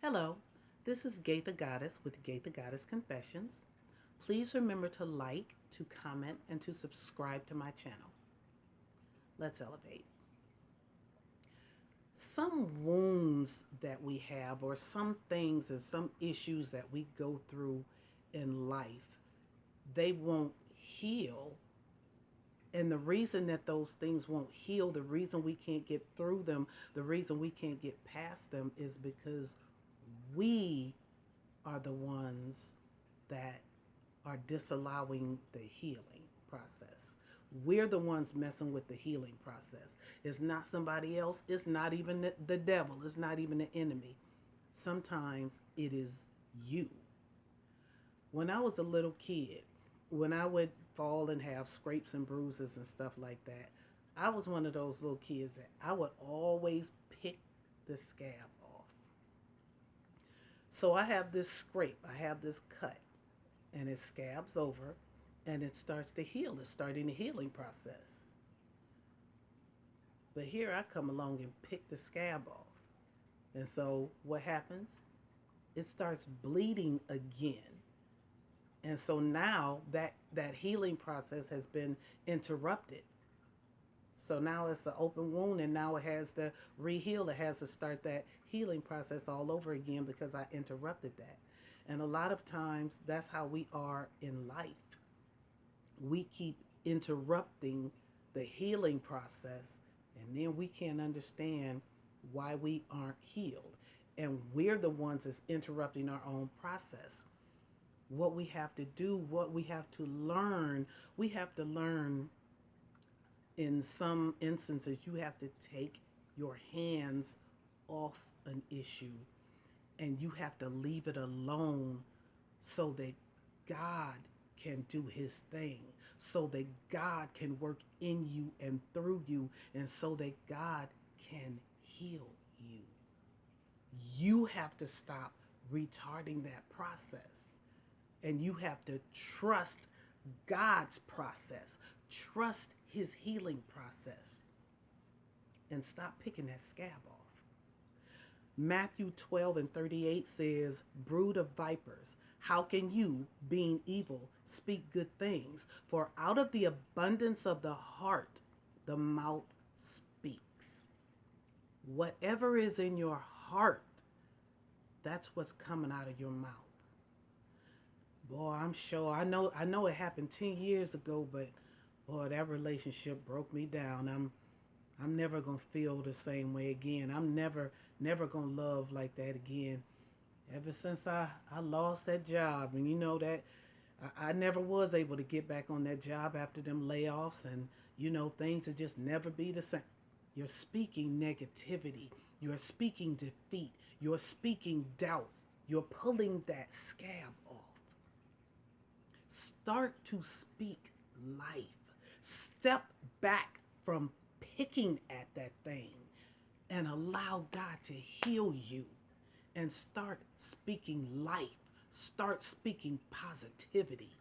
Hello, this is Gay the Goddess with Gay the Goddess Confessions. Please remember to like, to comment, and to subscribe to my channel. Let's elevate. Some wounds that we have, or some things and some issues that we go through in life, they won't heal. And the reason that those things won't heal, the reason we can't get through them, the reason we can't get past them is because we are the ones that are disallowing the healing process. We're the ones messing with the healing process. It's not somebody else. It's not even the devil. It's not even the enemy. Sometimes it is you. When I was a little kid, when I would fall and have scrapes and bruises and stuff like that, I was one of those little kids that I would always pick the scab off. So I have this scrape, I have this cut, and it scabs over and it starts to heal. It's starting the healing process. But here I come along and pick the scab off. And so what happens? It starts bleeding again. And so now that healing process has been interrupted. So now it's an open wound and now it has to reheal. It has to start that healing process all over again because I interrupted that. And a lot of times that's how we are in life. We keep interrupting the healing process and then we can't understand why we aren't healed. And we're the ones that's interrupting our own process. What we have to do, what we have to learn in some instances, you have to take your hands off an issue and you have to leave it alone so that God can do his thing, so that God can work in you and through you, and so that God can heal you. You have to stop retarding that process and you have to trust God's process, trust his healing process, and stop picking that scab off. Matthew 12:38 says, "Brood of vipers, how can you, being evil, speak good things? For out of the abundance of the heart, the mouth speaks." Whatever is in your heart, that's what's coming out of your mouth. Boy, I'm sure I know it happened 10 years ago, but boy, that relationship broke me down. I'm never gonna feel the same way again. I'm never gonna love like that again. Ever since I lost that job, and you know that I never was able to get back on that job after them layoffs, and things would just never be the same. You're speaking negativity, you're speaking defeat, you're speaking doubt, you're pulling that scab off. Start to speak life. Step back from picking at that thing and allow God to heal you and start speaking life. Start speaking positivity.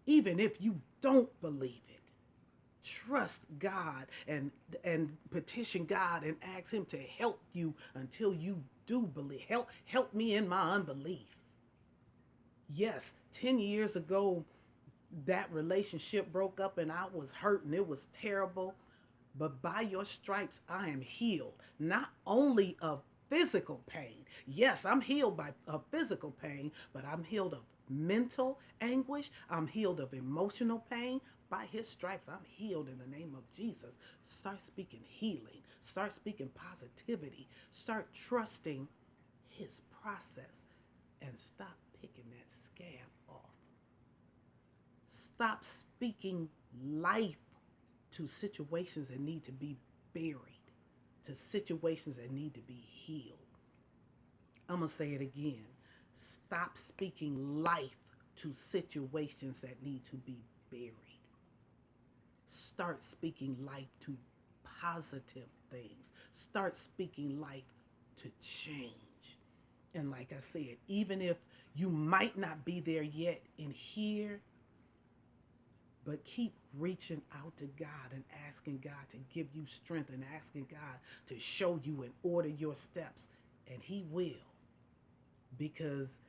Even if you don't believe it, trust God and petition God and ask him to help you until you do believe. Help me in my unbelief. Yes, 10 years ago that relationship broke up and I was hurt and it was terrible. But by your stripes, I am healed, not only of physical pain. Yes, I'm healed of physical pain, but I'm healed of mental anguish. I'm healed of emotional pain. By his stripes, I'm healed in the name of Jesus. Start speaking healing. Start speaking positivity. Start trusting his process and stop picking that scab off. Stop speaking life to situations that need to be buried, to situations that need to be healed. I'm going to say it again. Stop speaking life to situations that need to be buried. Start speaking life to positive things. Start speaking life to change. And like I said, even if you might not be there yet in here, but keep reaching out to God and asking God to give you strength and asking God to show you and order your steps. And he will. because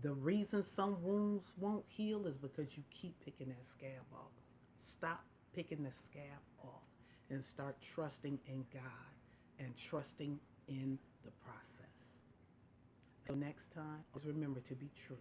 the reason some wounds won't heal is because you keep picking that scab off. Stop picking the scab off and start trusting in God and trusting in the process. Until next time, just remember to be true